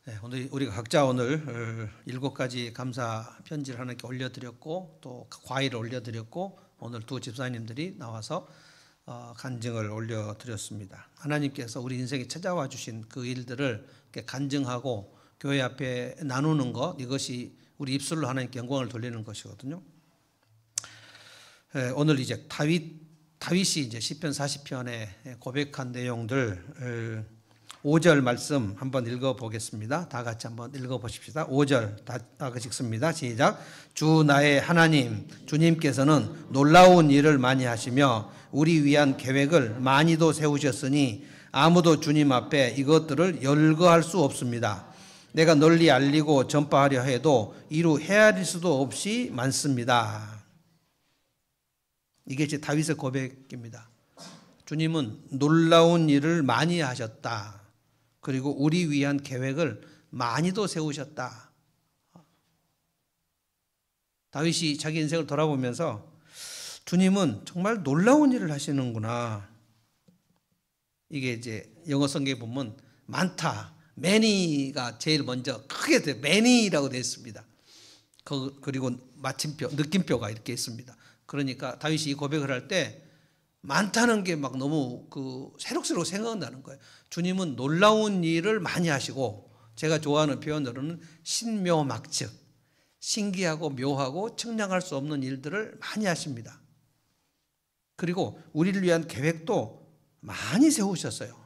네, 오늘 우리가 각자 오늘 7가지 감사 편지를 하나님께 올려드렸고 또 과일을 올려드렸고 오늘 두 집사님들이 나와서 간증을 올려드렸습니다. 하나님께서 우리 인생에 찾아와 주신 그 일들을 간증하고 교회 앞에 나누는 것, 이것이 우리 입술로 하나님께 영광을 돌리는 것이거든요. 오늘 이제 다윗이 이제 시편 40편에 고백한 내용들 5절 말씀 한번 읽어보겠습니다. 다 같이 한번 읽어보십시다. 5절 다 같이 읽습니다. 시작. 주 나의 하나님, 주님께서는 놀라운 일을 많이 하시며 우리 위한 계획을 많이도 세우셨으니 아무도 주님 앞에 이것들을 열거할 수 없습니다. 내가 널리 알리고 전파하려 해도 이루 헤아릴 수도 없이 많습니다. 이게 제 다윗의 고백입니다. 주님은 놀라운 일을 많이 하셨다. 그리고 우리 위한 계획을 많이도 세우셨다. 다윗이 자기 인생을 돌아보면서 주님은 정말 놀라운 일을 하시는구나. 이게 이제 영어 성경에 보면 많다, many가 제일 먼저 크게 돼, many라고 되어 있습니다. 그리고 마침표, 느낌표가 이렇게 있습니다. 그러니까 다윗이 이 고백을 할 때 많다는 게 막 너무 새록새록 생각나는 거예요. 주님은 놀라운 일을 많이 하시고, 제가 좋아하는 표현으로는 신묘막측, 신기하고 묘하고 측량할 수 없는 일들을 많이 하십니다. 그리고 우리를 위한 계획도 많이 세우셨어요.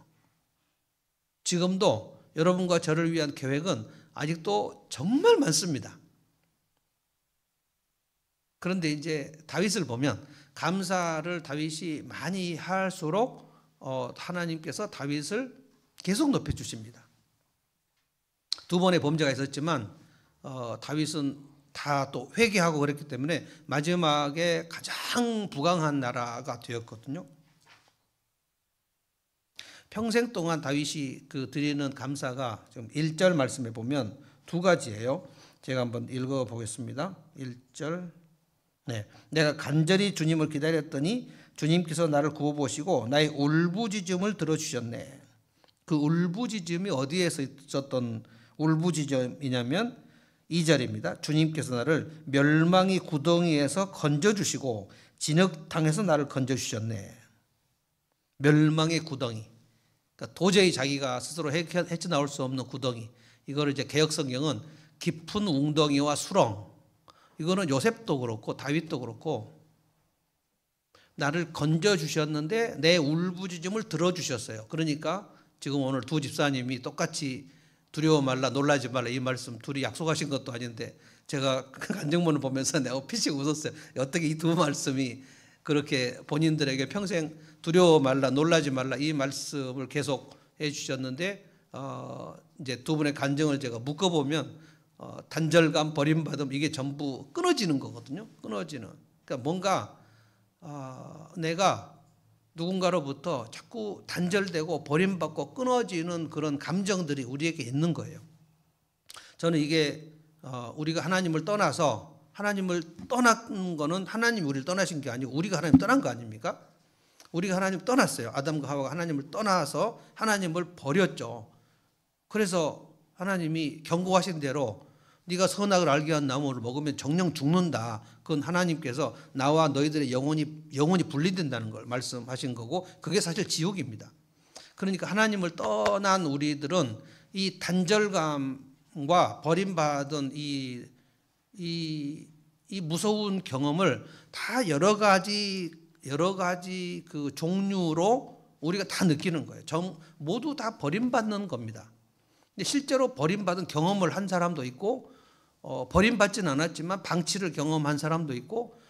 지금도 여러분과 저를 위한 계획은 아직도 정말 많습니다. 그런데 이제 다윗을 보면 감사를 다윗이 많이 할수록 하나님께서 다윗을 계속 높여주십니다. 두 번의 범죄가 있었지만 다윗은 다 또 회개하고 그랬기 때문에 마지막에 가장 부강한 나라가 되었거든요. 평생 동안 다윗이 드리는 감사가 지금 1절 말씀에 보면 두 가지예요. 제가 한번 읽어보겠습니다. 1절. 네, 내가 간절히 주님을 기다렸더니 주님께서 나를 구워보시고 나의 울부짖음을 들어주셨네. 그 울부짖음이 어디에서 있었던 울부짖음이냐면 2절입니다. 주님께서 나를 멸망의 구덩이에서 건져주시고 진흙탕에서 나를 건져주셨네. 멸망의 구덩이, 그러니까 도저히 자기가 스스로 헤쳐나올 수 없는 구덩이, 이거를 이제 개역성경은 깊은 웅덩이와 수렁, 이거는 요셉도 그렇고 다윗도 그렇고 나를 건져주셨는데 내 울부짖음을 들어주셨어요. 그러니까 지금 오늘 두 집사님이 똑같이 두려워 말라 놀라지 말라 이 말씀 둘이 약속하신 것도 아닌데 제가 간증문을 보면서 내가 피식 웃었어요. 어떻게 이 두 말씀이 그렇게 본인들에게 평생 두려워 말라 놀라지 말라 이 말씀을 계속 해주셨는데 이제 두 분의 간증을 제가 묶어보면 단절감, 버림받음, 이게 전부 끊어지는 거거든요. 끊어지는. 그러니까 뭔가 내가 누군가로부터 자꾸 단절되고 버림받고 끊어지는 그런 감정들이 우리에게 있는 거예요. 저는 이게 우리가 하나님을 떠나서, 하나님을 떠난 거는 하나님이 우리를 떠나신 게 아니고 우리가 하나님 떠난 거 아닙니까? 우리가 하나님 떠났어요. 아담과 하와가 하나님을 떠나서 하나님을 버렸죠. 그래서 하나님이 경고하신 대로 네가 선악을 알게 한 나무를 먹으면 정령 죽는다. 그건 하나님께서 나와 너희들의 영혼이 분리된다는 걸 말씀하신 거고, 그게 사실 지옥입니다. 그러니까 하나님을 떠난 우리들은 이 단절감과 버림받은 이 무서운 경험을 다 여러 가지 그 종류로 우리가 다 느끼는 거예요. 모두 다 버림받는 겁니다. 근데 실제로 버림받은 경험을 한 사람도 있고 버림받지는 않았지만 방치를 경험한 사람도 있고,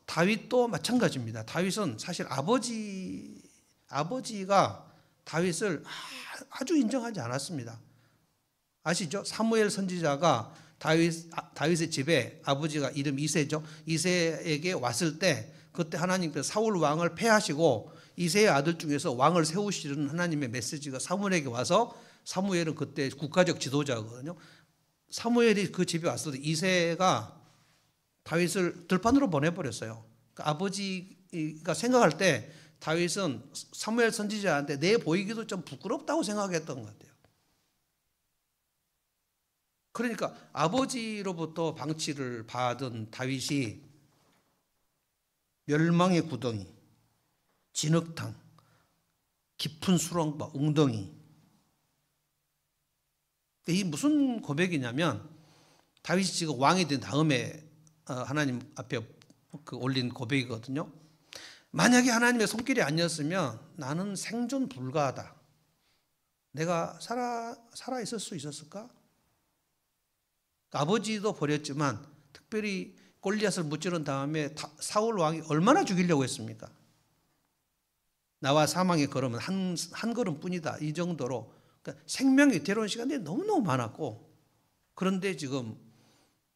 다윗도 마찬가지입니다. 다윗은 사실 아버지가 다윗을 아주 인정하지 않았습니다. 아시죠? 사무엘 선지자가 다윗의 집에, 아버지가 이름 이새죠. 이새에게 왔을 때 그때 하나님께서 사울 왕을 패하시고 이새의 아들 중에서 왕을 세우시는 하나님의 메시지가 사무엘에게 와서, 사무엘은 그때 국가적 지도자거든요. 사무엘이 그 집에 왔을 때 이새가 다윗을 들판으로 보내버렸어요. 그러니까 아버지가 생각할 때 다윗은 사무엘 선지자한테 내 보이기도 좀 부끄럽다고 생각했던 것 같아요. 그러니까 아버지로부터 방치를 받은 다윗이 멸망의 구덩이, 진흙탕, 깊은 수렁과 웅덩이. 이 무슨 고백이냐면 다윗이 지금 왕이 된 다음에 하나님 앞에 올린 고백이거든요. 만약에 하나님의 손길이 아니었으면 나는 생존 불가하다. 내가 살아 있을 수 있었을까? 아버지도 버렸지만 특별히 골리앗을 무찌른 다음에 사울 왕이 얼마나 죽이려고 했습니까? 나와 사망의 걸음은 한 걸음뿐이다. 이 정도로 그러니까 생명이 괴로운 시간이 너무너무 많았고, 그런데 지금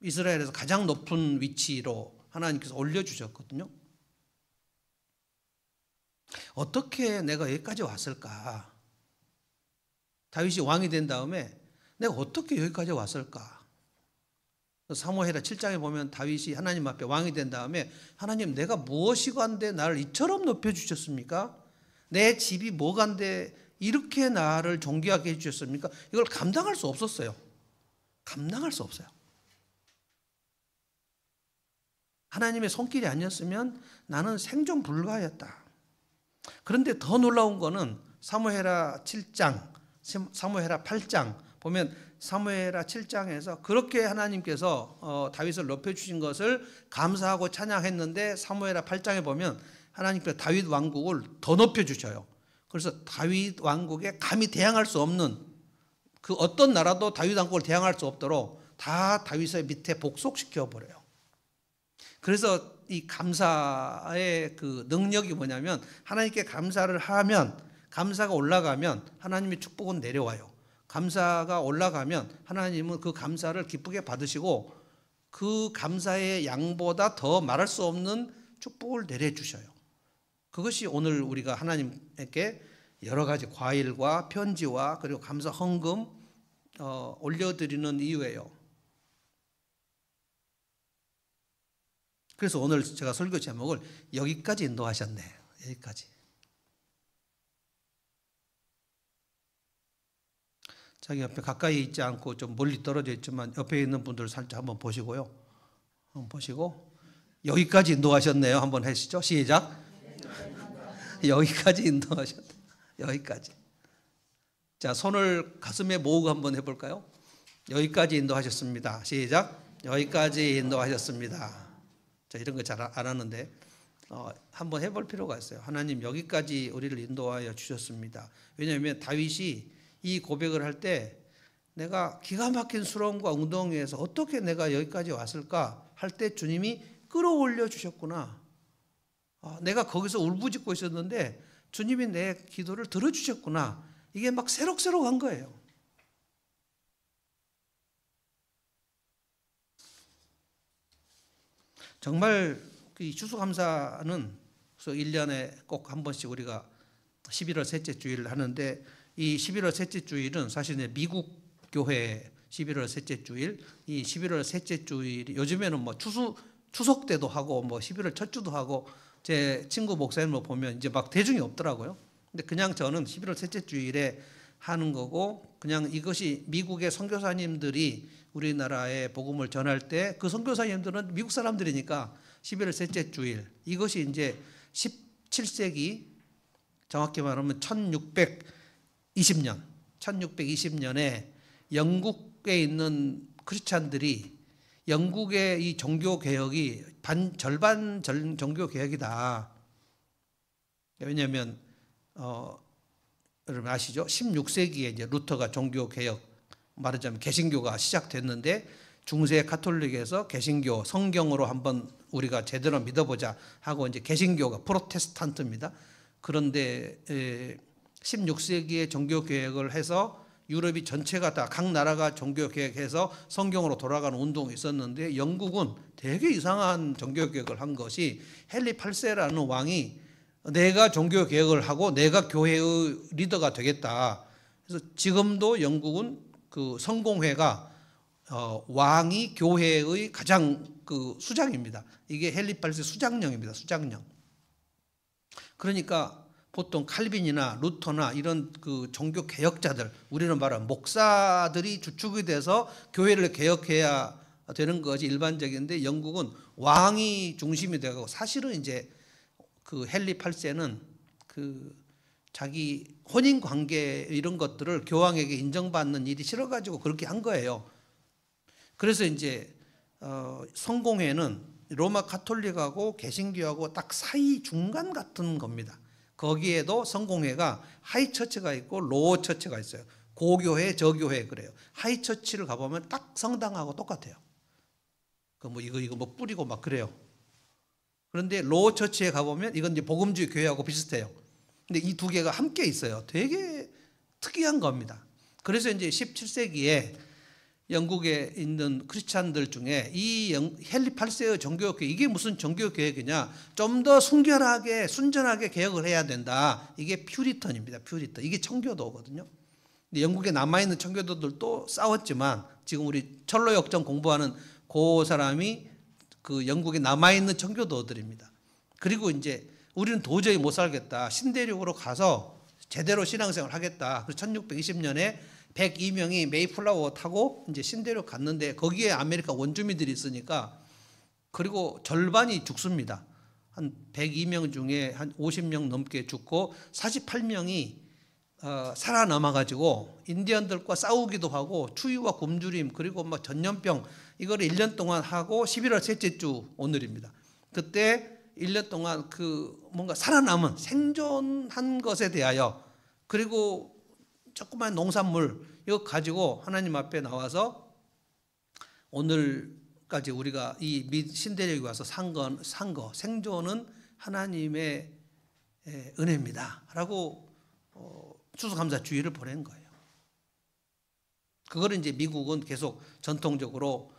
이스라엘에서 가장 높은 위치로 하나님께서 올려주셨거든요. 어떻게 내가 여기까지 왔을까? 다윗이 왕이 된 다음에 내가 어떻게 여기까지 왔을까? 사무엘하 7장에 보면 다윗이 하나님 앞에 왕이 된 다음에 하나님, 내가 무엇이간데 나를 이처럼 높여주셨습니까? 내 집이 뭐간데 이렇게 나를 존귀하게 해주셨습니까? 이걸 감당할 수 없었어요. 감당할 수 없어요. 하나님의 손길이 아니었으면 나는 생존 불가였다. 그런데 더 놀라운 거는 사무엘하 7장, 사무엘하 8장 보면 사무엘하 7장에서 그렇게 하나님께서 다윗을 높여주신 것을 감사하고 찬양했는데 사무엘하 8장에 보면 하나님께서 다윗 왕국을 더 높여주셔요. 그래서 다윗 왕국에 감히 대항할 수 없는, 그 어떤 나라도 다윗 왕국을 대항할 수 없도록 다 다윗의 밑에 복속시켜 버려요. 그래서 이 감사의 그 능력이 뭐냐면 하나님께 감사를 하면, 감사가 올라가면 하나님의 축복은 내려와요. 감사가 올라가면 하나님은 그 감사를 기쁘게 받으시고 그 감사의 양보다 더 말할 수 없는 축복을 내려주셔요. 그것이 오늘 우리가 하나님께 여러 가지 과일과 편지와 그리고 감사 헌금 올려드리는 이유예요. 그래서 오늘 제가 설교 제목을 여기까지 인도하셨네. 여기까지. 자기 옆에 가까이 있지 않고 좀 멀리 떨어져 있지만 옆에 있는 분들 살짝 한번 보시고요. 한번 보시고 여기까지 인도하셨네요. 한번 하시죠. 시작. 여기까지 인도하셨네. 여기까지. 자, 손을 가슴에 모으고 한번 해볼까요? 여기까지 인도하셨습니다. 시작. 여기까지 인도하셨습니다. 자, 이런 거 잘 안 하는데 한번 해볼 필요가 있어요. 하나님, 여기까지 우리를 인도하여 주셨습니다. 왜냐하면 다윗이 이 고백을 할 때 내가 기가 막힌 수렁과 웅덩이에서 어떻게 내가 여기까지 왔을까 할 때 주님이 끌어올려 주셨구나. 내가 거기서 울부짖고 있었는데 주님이 내 기도를 들어주셨구나. 이게 막 새록새록한 거예요. 정말 이 추수감사는 1년에 꼭 한 번씩 우리가 11월 셋째 주일을 하는데, 이 11월 셋째 주일은 사실 미국 교회 11월 셋째 주일, 이 11월 셋째 주일이 요즘에는 뭐 추석 때도 하고 뭐 11월 첫 주도 하고, 제 친구 목사님을 보면 이제 막 대중이 없더라고요. 근데 그냥 저는 11월 셋째 주일에 하는 거고, 그냥 이것이 미국의 선교사님들이 우리나라에 복음을 전할 때 그 선교사님들은 미국 사람들이니까 11월 셋째 주일, 이것이 이제 17세기, 정확히 말하면 1620년에 영국에 있는 크리스찬들이 영국의 이 종교 개혁이 절반 종교 개혁이다. 왜냐하면 여러분 아시죠? 16세기에 이제 루터가 종교 개혁, 말하자면 개신교가 시작됐는데, 중세 카톨릭에서 개신교 성경으로 한번 우리가 제대로 믿어보자 하고 이제 개신교가 프로테스탄트입니다. 그런데 16세기에 종교 개혁을 해서 유럽이 전체가 다 각 나라가 종교 개혁해서 성경으로 돌아가는 운동이 있었는데, 영국은 되게 이상한 종교 개혁을 한 것이 헨리 8세라는 왕이 내가 종교 개혁을 하고 내가 교회의 리더가 되겠다. 그래서 지금도 영국은 그 성공회가 왕이 교회의 가장 그 수장입니다. 이게 헨리 8세 수장령입니다. 수장령. 그러니까 보통 칼빈이나 루터나 이런 그 종교 개혁자들, 우리는 말하는 목사들이 주축이 돼서 교회를 개혁해야 되는 것이 일반적인데, 영국은 왕이 중심이 되고, 사실은 이제 그 헨리 8세는 그 자기 혼인 관계 이런 것들을 교황에게 인정받는 일이 싫어가지고 그렇게 한 거예요. 그래서 이제 성공회는 로마 가톨릭하고 개신교하고 딱 사이 중간 같은 겁니다. 거기에도 성공회가 하이처치가 있고 로우 처치가 있어요. 고교회, 저교회 그래요. 하이처치를 가보면 딱 성당하고 똑같아요. 그 뭐 이거 뭐 뿌리고 막 그래요. 그런데 로우 처치에 가보면 이건 이제 복음주의 교회하고 비슷해요. 근데 이 두 개가 함께 있어요. 되게 특이한 겁니다. 그래서 이제 17세기에 영국에 있는 크리스찬들 중에 이 헨리 8세의 종교교회, 이게 무슨 종교교회냐, 좀 더 순결하게 순전하게 개혁을 해야 된다. 이게 퓨리턴입니다. 퓨리턴. 이게 청교도거든요. 근데 영국에 남아있는 청교도들도 싸웠지만, 지금 우리 철로 역정 공부하는 그 사람이 그 영국에 남아있는 청교도들입니다. 그리고 이제 우리는 도저히 못 살겠다. 신대륙으로 가서 제대로 신앙생활을 하겠다. 그래서 1620년에 102명이 메이플라워 타고 이제 신대륙 갔는데, 거기에 아메리카 원주민들이 있으니까, 그리고 절반이 죽습니다. 한 102명 중에 한 50명 넘게 죽고 48명이 살아남아가지고 인디언들과 싸우기도 하고, 추위와 굶주림 그리고 막 전염병 이거를 1년 동안 하고, 11월 셋째 주 오늘입니다. 그때 1년 동안 그 뭔가 살아남은 생존한 것에 대하여, 그리고 조그만 농산물 이거 가지고 하나님 앞에 나와서 오늘까지 우리가 이 신대륙에 와서 산 거 생존은 하나님의 은혜입니다 라고 추수감사주의를 보낸 거예요. 그거를 이제 미국은 계속 전통적으로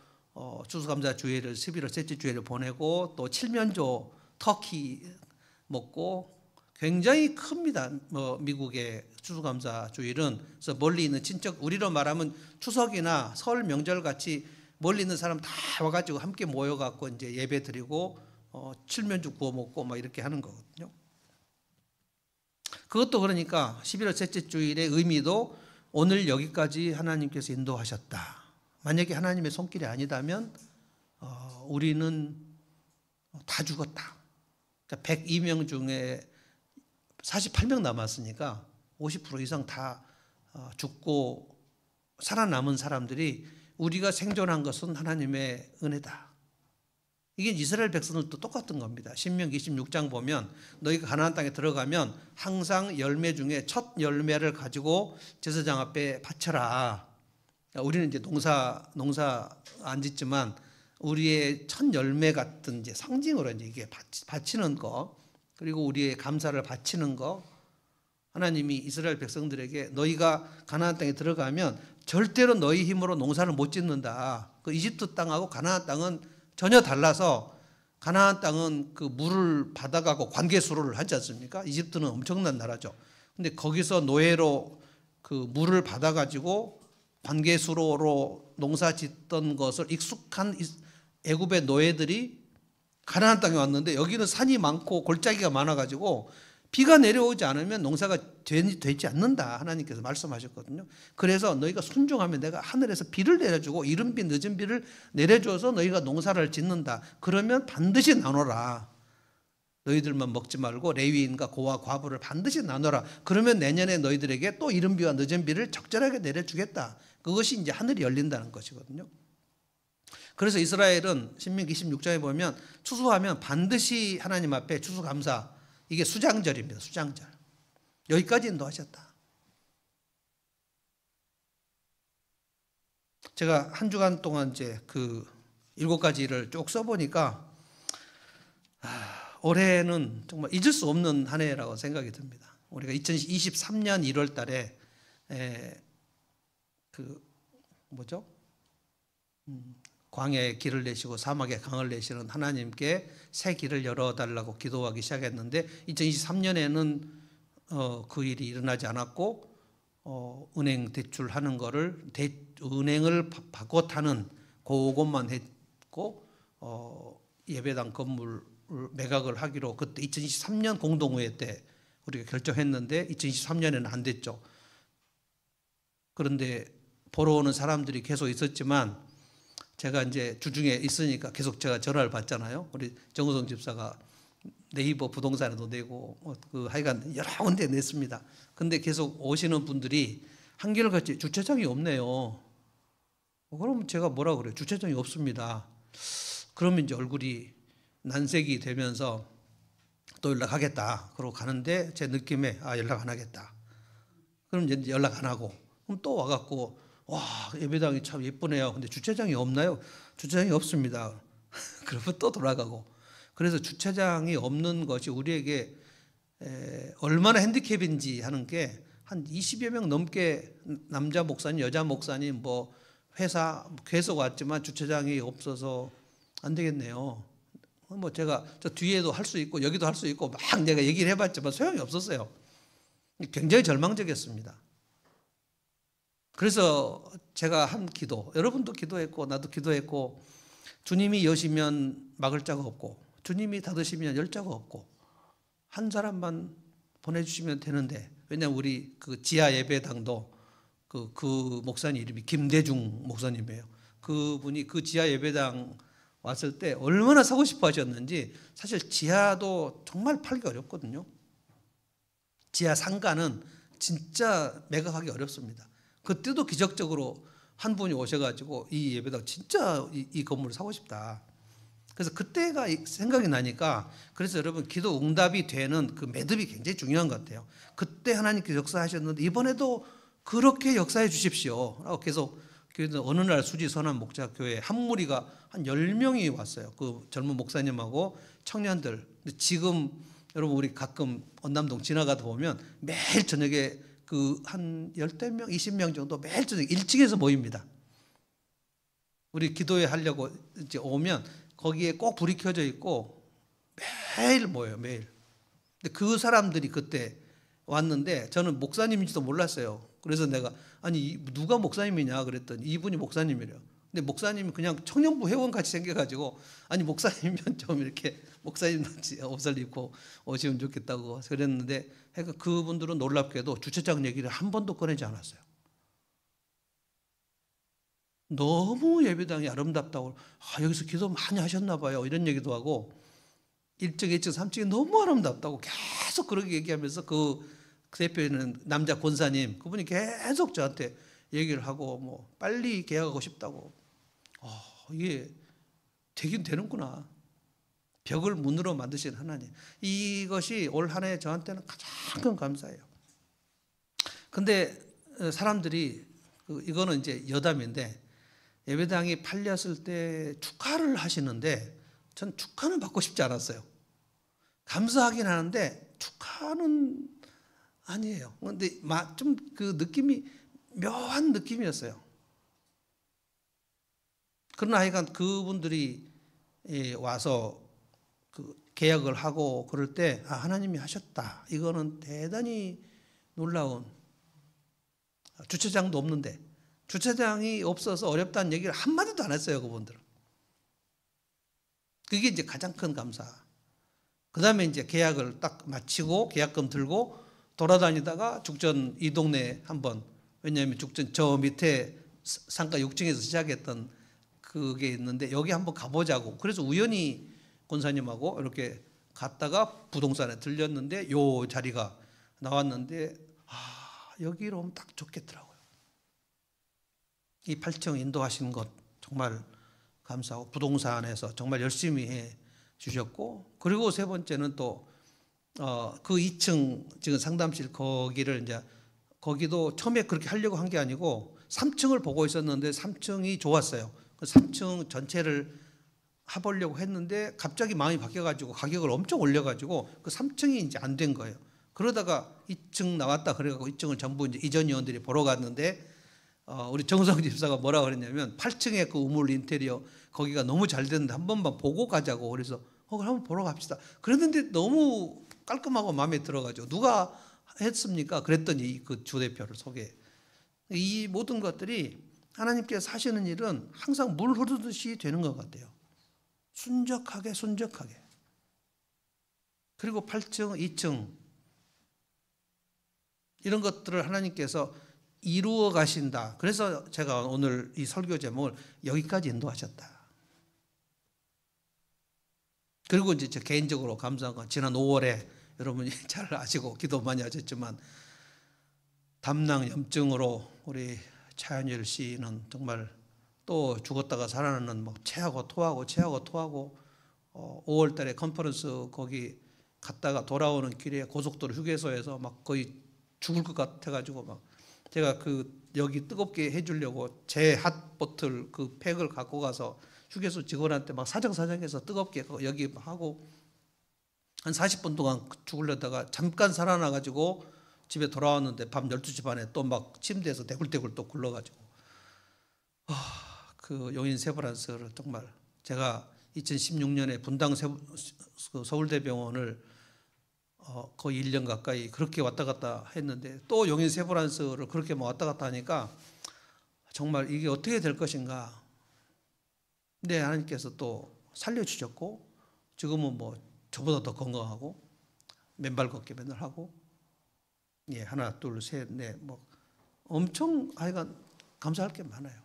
추수감사주의를 11월 셋째 주일을 보내고, 또 칠면조 터키 먹고 굉장히 큽니다. 미국의 추수감사주일은. 그래서 멀리 있는 친척, 우리로 말하면 추석이나 설 명절 같이 멀리 있는 사람 다 와가지고 함께 모여갖고 이제 예배 드리고 칠면조 구워 먹고 막 이렇게 하는 거거든요. 그것도 그러니까 11월 셋째 주일의 의미도 오늘 여기까지 하나님께서 인도하셨다. 만약에 하나님의 손길이 아니다면 우리는 다 죽었다. 그러니까 102명 중에 48명 남았으니까 50% 이상 다 죽고 살아남은 사람들이, 우리가 생존한 것은 하나님의 은혜다. 이게 이스라엘 백성들도 똑같은 겁니다. 신명기 26장 보면 너희가 가나안 땅에 들어가면 항상 열매 중에 첫 열매를 가지고 제사장 앞에 바쳐라. 우리는 이제 농사 안 짓지만 우리의 첫 열매 같은 이제 상징으로 이제 이게 바치는 거, 그리고 우리의 감사를 바치는 거, 하나님이 이스라엘 백성들에게 너희가 가나안 땅에 들어가면 절대로 너희 힘으로 농사를 못 짓는다. 그 이집트 땅하고 가나안 땅은 전혀 달라서, 가나안 땅은 그 물을 받아가고 관계수로를 하지 않습니까? 이집트는 엄청난 나라죠. 근데 거기서 노예로 그 물을 받아가지고 관계수로로 농사 짓던 것을 익숙한 애굽의 노예들이 가나안 땅에 왔는데, 여기는 산이 많고 골짜기가 많아가지고 비가 내려오지 않으면 농사가 되지 않는다 하나님께서 말씀하셨거든요. 그래서 너희가 순종하면 내가 하늘에서 비를 내려주고 이른 비 늦은 비를 내려줘서 너희가 농사를 짓는다. 그러면 반드시 나눠라. 너희들만 먹지 말고 레위인과 고와 과부를 반드시 나눠라. 그러면 내년에 너희들에게 또 이른 비와 늦은 비를 적절하게 내려주겠다. 그것이 이제 하늘이 열린다는 것이거든요. 그래서 이스라엘은 신명기 26장에 보면 추수하면 반드시 하나님 앞에 추수감사, 이게 수장절입니다. 수장절. 여기까지 인도하셨다. 제가 한 주간 동안 이제 그 7가지를 쭉 써보니까 올해는 정말 잊을 수 없는 한 해라고 생각이 듭니다. 우리가 2023년 1월 달에 광야에 길을 내시고 사막에 강을 내시는 하나님께 새 길을 열어달라고 기도하기 시작했는데, 2023년에는 그 일이 일어나지 않았고, 은행 대출하는 거를 은행을 바꿔 타는 그것만 했고, 예배당 건물 매각을 하기로, 그때 2023년 공동회의 때 우리가 결정했는데 2023년에는 안 됐죠. 그런데 보러 오는 사람들이 계속 있었지만 제가 이제 주중에 있으니까 계속 제가 전화를 받잖아요. 우리 정우성 집사가 네이버 부동산에도 내고 그 하여간 여러 군데 냈습니다. 근데 계속 오시는 분들이 한결같이 주차장이 없네요. 그럼 제가 뭐라 그래요? 주차장이 없습니다. 그러면 이제 얼굴이 난색이 되면서 또 연락하겠다. 그러고 가는데 제 느낌에 연락 안 하겠다. 그럼 이제 연락 안 하고 그럼 또 와갖고 와 예배당이 참 예쁘네요. 근데 주차장이 없나요? 주차장이 없습니다. 그러면 또 돌아가고. 그래서 주차장이 없는 것이 우리에게 얼마나 핸디캡인지 하는 게 한 20여 명 넘게 남자 목사님, 여자 목사님 뭐 회사 계속 왔지만 주차장이 없어서 안 되겠네요. 뭐 제가 저 뒤에도 할 수 있고 여기도 할 수 있고 막 내가 얘기를 해봤지만 소용이 없었어요. 굉장히 절망적이었습니다. 그래서 제가 한 기도, 여러분도 기도했고 나도 기도했고, 주님이 여시면 막을 자가 없고 주님이 닫으시면 열 자가 없고 한 사람만 보내주시면 되는데, 왜냐하면 우리 그 지하 예배당도 그 목사님 이름이 김대중 목사님이에요. 그분이 그 지하 예배당 왔을 때 얼마나 사고 싶어 하셨는지. 사실 지하도 정말 팔기 어렵거든요. 지하 상가는 진짜 매각하기 어렵습니다. 그때도 기적적으로 한 분이 오셔가지고 이 예배당 진짜 이 건물을 사고 싶다. 그래서 그때가 생각이 나니까, 그래서 여러분 기도 응답이 되는 그 매듭이 굉장히 중요한 것 같아요. 그때 하나님께서 역사하셨는데 이번에도 그렇게 역사해 주십시오 라고 계속 어느 날 수지 선한 목자 교회 한 무리가 한 10명이 왔어요. 그 젊은 목사님하고 청년들. 근데 지금 여러분 우리 가끔 언남동 지나가다 보면 매일 저녁에 그 한 10명, 20명 정도 매일 저녁 1층에서 모입니다. 우리 기도회 하려고 이제 오면 거기에 꼭 불이 켜져 있고 매일 모여요, 매일. 근데 그 사람들이 그때 왔는데 저는 목사님인지도 몰랐어요. 그래서 내가 아니 누가 목사님이냐 그랬더니 이분이 목사님이래요. 근데 목사님이 그냥 청년부 회원 같이 생겨가지고 아니 목사님이면 좀 이렇게 목사님 같이 옷을 입고 오시면 좋겠다고 그랬는데, 그러니까 그분들은 놀랍게도 주차장 얘기를 한 번도 꺼내지 않았어요. 너무 예배당이 아름답다고 여기서 기도 많이 하셨나 봐요 이런 얘기도 하고, 1층, 2층, 3층이 너무 아름답다고 계속 그렇게 얘기하면서 그 대표는 남자 권사님 그분이 계속 저한테 얘기를 하고 뭐 빨리 계약하고 싶다고. 이게 되긴 되는구나. 벽을 문으로 만드신 하나님. 이것이 올 한 해 저한테는 가장 큰 감사예요. 근데 사람들이 이거는 이제 여담인데 예배당이 팔렸을 때 축하를 하시는데 전 축하는 받고 싶지 않았어요. 감사하긴 하는데 축하는 아니에요. 근데 좀 그 느낌이 묘한 느낌이었어요. 그러나 하여간 그분들이 와서 그 계약을 하고 그럴 때 하나님이 하셨다. 이거는 대단히 놀라운. 주차장도 없는데 주차장이 없어서 어렵다는 얘기를 한마디도 안 했어요, 그분들은. 그게 이제 가장 큰 감사. 그 다음에 이제 계약을 딱 마치고 계약금 들고 돌아다니다가 죽전 이 동네 한번, 왜냐하면 죽전 저 밑에 상가 6층에서 시작했던 그게 있는데 여기 한번 가보자고. 그래서 우연히 권사님하고 이렇게 갔다가 부동산에 들렸는데 요 자리가 나왔는데 여기로 오면 딱 좋겠더라고요. 이 8층 인도하신 것 정말 감사하고 부동산에서 정말 열심히 해 주셨고, 그리고 세 번째는 또 그 2층 지금 상담실 거기를 이제 거기도 처음에 그렇게 하려고 한 게 아니고 3층을 보고 있었는데 3층이 좋았어요. 그 3층 전체를 해보려고 했는데 갑자기 마음이 바뀌어가지고 가격을 엄청 올려가지고 그 3층이 이제 안 된 거예요. 그러다가 2층 나왔다 그래가지고 2층을 전부 이제 이전 요원들이 보러 갔는데 우리 정성 집사가 뭐라 그랬냐면 8층에 그 우물 인테리어 거기가 너무 잘 됐는데 한 번만 보고 가자고. 그래서 그럼 한번 보러 갑시다. 그랬는데 너무 깔끔하고 마음에 들어가지고 누가 했습니까? 그랬더니 그 주대표를 소개. 이 모든 것들이 하나님께서 하시는 일은 항상 물 흐르듯이 되는 것 같아요. 순적하게. 그리고 8층, 2층 이런 것들을 하나님께서 이루어 가신다. 그래서 제가 오늘 이 설교 제목을 여기까지 인도하셨다. 그리고 이제 저 개인적으로 감사한 건 지난 5월에 여러분이 잘 아시고 기도 많이 하셨지만 담낭염증으로 우리 차현일 씨는 정말 또 죽었다가 살아나는 뭐 체하고 토하고 5월 달에 컨퍼런스 거기 갔다가 돌아오는 길에 고속도로 휴게소에서 막 거의 죽을 것 같아가지고 막 제가 그 여기 뜨겁게 해주려고 제 핫보틀 그 팩을 갖고 가서 휴게소 직원한테 막 사정사정해서 뜨겁게 여기 하고 한 40분 동안 죽으려다가 잠깐 살아나가지고 집에 돌아왔는데 밤 12시 반에 또 막 침대에서 대굴대굴 또 굴러가지고 그 용인 세브란스를 정말 제가 2016년에 분당 서울대병원을 거의 1년 가까이 그렇게 왔다 갔다 했는데 또 용인 세브란스를 그렇게 왔다 갔다 하니까 정말 이게 어떻게 될 것인가. 근데 하나님께서 또 살려주셨고 지금은 뭐 저보다 더 건강하고 맨발 걷기 맨날 하고 예, 하나 둘 셋 넷 뭐 엄청 하여간 감사할 게 많아요.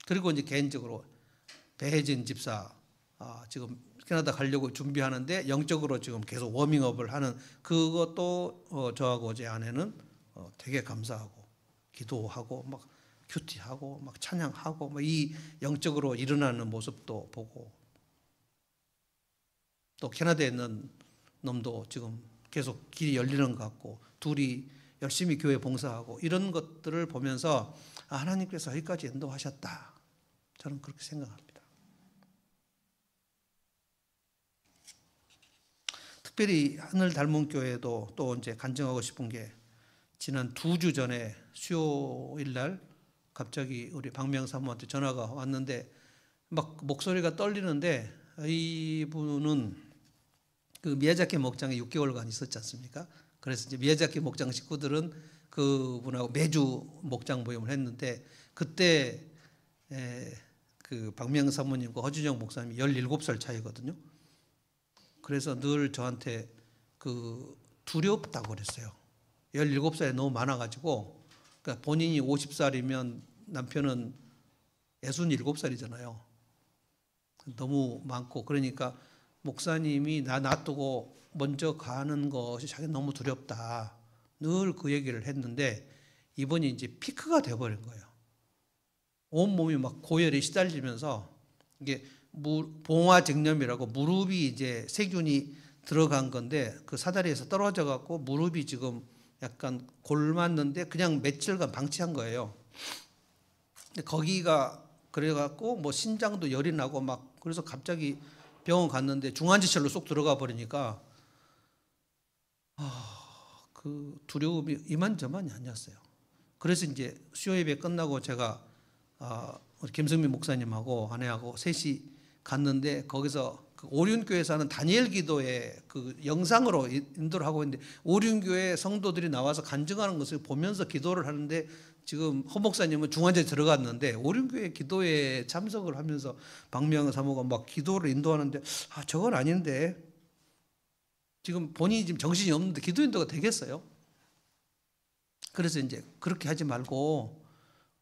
그리고 이제 개인적으로 배혜진 집사 지금 캐나다 가려고 준비하는데 영적으로 지금 계속 워밍업을 하는 그것도 저하고 제 아내는 되게 감사하고 기도하고 막 큐티하고 막 찬양하고 막 이 영적으로 일어나는 모습도 보고 또 캐나다에 있는 놈도 지금 계속 길이 열리는 것 같고 둘이 열심히 교회 봉사하고 이런 것들을 보면서 하나님께서 여기까지 인도하셨다. 저는 그렇게 생각합니다. 특별히 하늘 닮은 교회도 또 이제 간증하고 싶은 게 지난 2주 전에 수요일 날 갑자기 우리 박명 사모한테 전화가 왔는데 막 목소리가 떨리는데 이분은 그 미야자키 목장에 6개월간 있었지 않습니까? 그래서 이제 미야자키 목장 식구들은 그분하고 매주 목장 모임을 했는데 그때 그 박명 사모님과 허준영 목사님이 17살 차이거든요. 그래서 늘 저한테 그 두렵다고 그랬어요. 17살이 너무 많아가지고 그러니까 본인이 50살이면 남편은 67살이잖아요. 너무 많고 그러니까 목사님이 나 놔두고 먼저 가는 것이 자기는 너무 두렵다. 늘 그 얘기를 했는데 이번이 이제 피크가 돼버린 거예요. 온몸이 막 고열에 시달리면서 이게 봉화증염이라고 무릎이 이제 세균이 들어간 건데 그 사다리에서 떨어져 갖고 무릎이 지금 약간 골맞는데 그냥 며칠간 방치한 거예요. 근데 거기가 그래갖고 뭐 신장도 열이 나고 막 그래서 갑자기 병원 갔는데 중환자실로 쏙 들어가 버리니까 그 두려움이 이만저만이 아니었어요. 그래서 이제 수요 예배 끝나고 제가 우리 김성민 목사님하고 아내하고 셋이 갔는데 거기서 그 오륜교회에서 하는 다니엘 기도에 그 영상으로 인도를 하고 있는데 오륜교회 성도들이 나와서 간증하는 것을 보면서 기도를 하는데 지금 허 목사님은 중환자에 들어갔는데 오륜교회 기도에 참석을 하면서 박명 사모가 막 기도를 인도하는데 저건 아닌데 지금 본인이 지금 정신이 없는데 기도 인도가 되겠어요? 그래서 이제 그렇게 하지 말고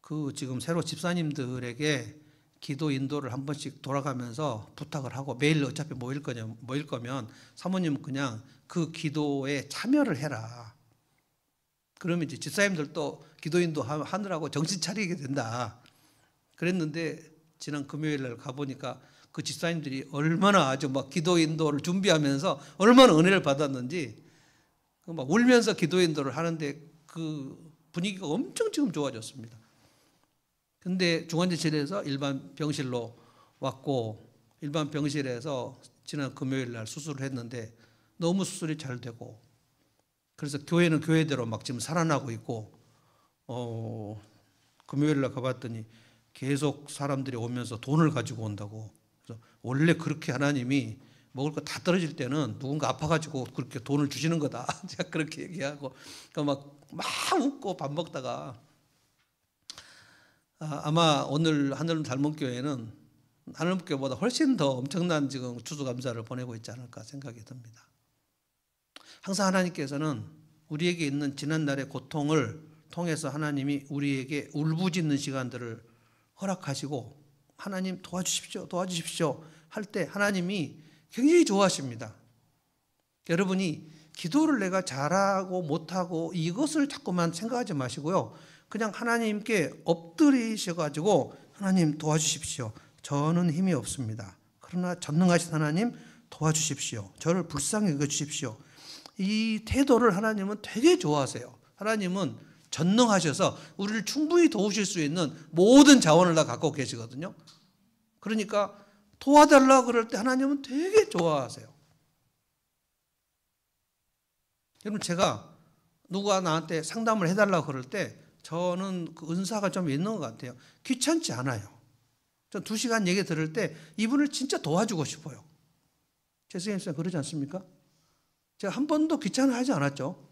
그 지금 새로 집사님들에게 기도 인도를 한 번씩 돌아가면서 부탁을 하고 매일 어차피 모일 거면 사모님 그냥 그 기도에 참여를 해라. 그러면 이제 집사님들도 기도 인도 하느라고 정신 차리게 된다. 그랬는데 지난 금요일 날 가보니까 그 집사님들이 얼마나 아주 막 기도 인도를 준비하면서 얼마나 은혜를 받았는지 막 울면서 기도 인도를 하는데 그 분위기가 엄청 지금 좋아졌습니다. 근데 중환자실에서 일반 병실로 왔고 일반 병실에서 지난 금요일 날 수술을 했는데 너무 수술이 잘 되고 그래서 교회는 교회대로 막 지금 살아나고 있고 금요일 날 가봤더니 계속 사람들이 오면서 돈을 가지고 온다고. 그래서 원래 그렇게 하나님이 먹을 거 다 떨어질 때는 누군가 아파가지고 그렇게 돈을 주시는 거다. 제가 그렇게 얘기하고 그러니까 막 웃고 밥 먹다가 아마 오늘 하늘 닮은 교회는 하늘교회보다 훨씬 더 엄청난 지금 추수감사를 보내고 있지 않을까 생각이 듭니다. 항상 하나님께서는 우리에게 있는 지난날의 고통을 통해서 하나님이 우리에게 울부짖는 시간들을 허락하시고 하나님 도와주십시오, 도와주십시오 할 때 하나님이 굉장히 좋아하십니다. 여러분이 기도를 내가 잘하고 못하고 이것을 자꾸만 생각하지 마시고요. 그냥 하나님께 엎드리셔가지고 하나님 도와주십시오. 저는 힘이 없습니다. 그러나 전능하신 하나님 도와주십시오. 저를 불쌍히 여겨주십시오. 이 태도를 하나님은 되게 좋아하세요. 하나님은 전능하셔서 우리를 충분히 도우실 수 있는 모든 자원을 다 갖고 계시거든요. 그러니까 도와달라 그럴 때 하나님은 되게 좋아하세요. 여러분, 제가 누가 나한테 상담을 해달라 그럴 때 저는 그 은사가 좀 있는 것 같아요. 귀찮지 않아요. 전 2시간 얘기 들을 때 이분을 진짜 도와주고 싶어요. 재승님 그러지 않습니까? 제가 한 번도 귀찮아하지 않았죠.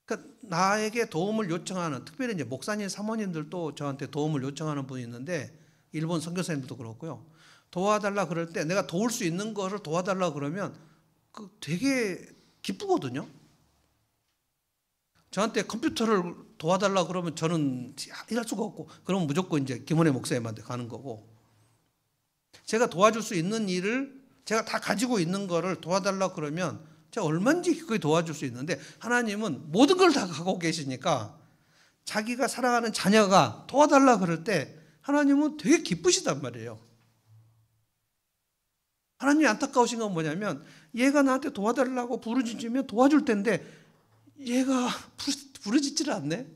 그러니까 나에게 도움을 요청하는, 특별히 이제 목사님, 사모님들도 저한테 도움을 요청하는 분이 있는데, 일본 선교사님도 그렇고요. 도와달라 그럴 때 내가 도울 수 있는 거를 도와달라 그러면 그 되게 기쁘거든요. 저한테 컴퓨터를 도와달라 그러면 저는 일할 수가 없고, 그러면 무조건 이제 김원혜 목사님한테 가는 거고, 제가 도와줄 수 있는 일을 제가 다 가지고 있는 거를 도와달라 그러면 제가 얼마든지 그게 도와줄 수 있는데, 하나님은 모든 걸 다 갖고 계시니까 자기가 사랑하는 자녀가 도와달라 그럴 때 하나님은 되게 기쁘시단 말이에요. 하나님이 안타까우신 건 뭐냐면, 얘가 나한테 도와달라고 부르짖으면 도와줄 텐데 얘가 부르짖지를 않네.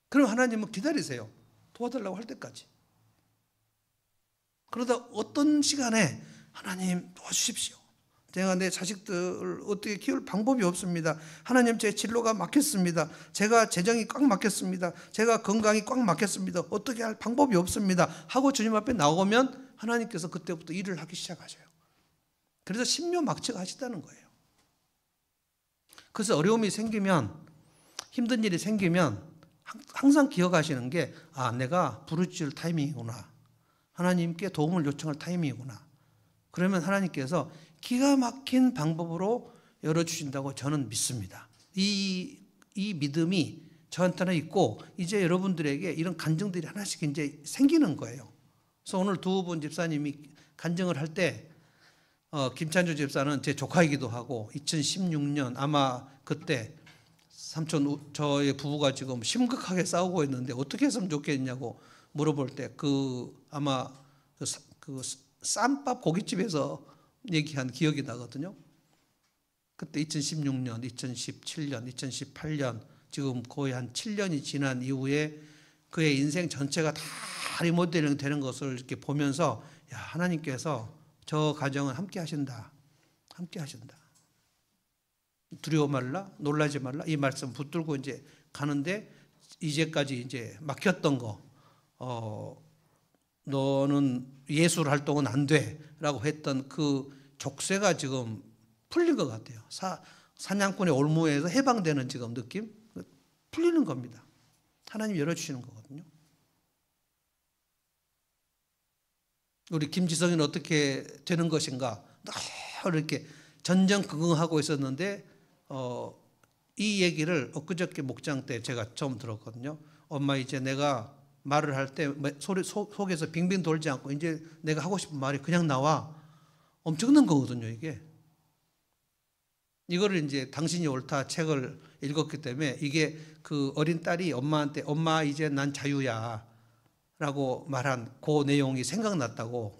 그럼 하나님은 기다리세요. 도와달라고 할 때까지. 그러다 어떤 시간에 하나님 도와주십시오. 제가 내 자식들을 어떻게 키울 방법이 없습니다. 하나님, 제 진로가 막혔습니다. 제가 재정이 꽉 막혔습니다. 제가 건강이 꽉 막혔습니다. 어떻게 할 방법이 없습니다 하고 주님 앞에 나오면 하나님께서 그때부터 일을 하기 시작하셔요. 그래서 신묘막측 하시다는 거예요. 그래서 어려움이 생기면, 힘든 일이 생기면 항상 기억하시는 게, 내가 부르짖을 타이밍이구나. 하나님께 도움을 요청할 타이밍이구나. 그러면 하나님께서 기가 막힌 방법으로 열어주신다고 저는 믿습니다. 이 믿음이 저한테는 있고, 이제 여러분들에게 이런 간증들이 하나씩 이제 생기는 거예요. 그래서 오늘 2분 집사님이 간증을 할 때, 김찬주 집사는 제 조카이기도 하고, 2016년 아마 그때 삼촌, 저의 부부가 지금 심각하게 싸우고 있는데 어떻게 했으면 좋겠냐고 물어볼 때, 아마 그 쌈밥 고깃집에서 얘기한 기억이 나거든요. 그때 2016년, 2017년, 2018년, 지금 거의 한 7년이 지난 이후에 그의 인생 전체가 다 리모델링 되는 것을 이렇게 보면서, 하나님께서 저 가정은 함께 하신다. 함께 하신다. 두려워 말라, 놀라지 말라, 이 말씀 붙들고 이제 가는데, 이제까지 이제 막혔던 거, 너는 예술 활동은 안 돼 라고 했던 그 족쇄가 지금 풀린 것 같아요. 사냥꾼의 올무에서 해방되는 지금 느낌? 풀리는 겁니다. 하나님 열어주시는 거거든요. 우리 김지성이는 어떻게 되는 것인가? 이렇게 전전긍긍하고 있었는데, 이 얘기를 엊그저께 목장 때 제가 처음 들었거든요. 엄마, 이제 내가 말을 할 때 속에서 빙빙 돌지 않고 이제 내가 하고 싶은 말이 그냥 나와. 엄청난 거거든요, 이게. 이거를 이제 당신이 옳다 책을 읽었기 때문에, 이게 그 어린 딸이 엄마한테, 엄마 이제 난 자유야 라고 말한 그 내용이 생각났다고.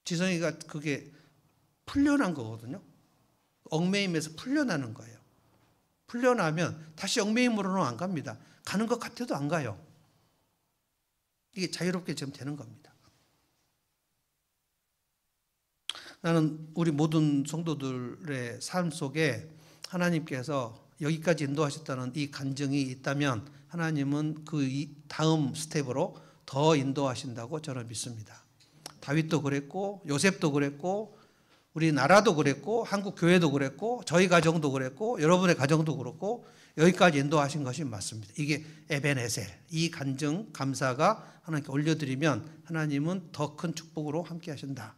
지성이가 그게 풀려난 거거든요. 얽매임에서 풀려나는 거예요. 풀려나면 다시 얽매임으로는 안 갑니다. 가는 것 같아도 안 가요. 이게 자유롭게 지금 되는 겁니다. 나는 우리 모든 성도들의 삶 속에 하나님께서 여기까지 인도하셨다는 이 간증이 있다면, 하나님은 그 다음 스텝으로 더 인도하신다고 저는 믿습니다. 다윗도 그랬고, 요셉도 그랬고, 우리 나라도 그랬고, 한국 교회도 그랬고, 저희 가정도 그랬고, 여러분의 가정도 그렇고, 여기까지 인도하신 것이 맞습니다. 이게 에벤에셀, 이 간증 감사가 하나님께 올려드리면 하나님은 더 큰 축복으로 함께 하신다.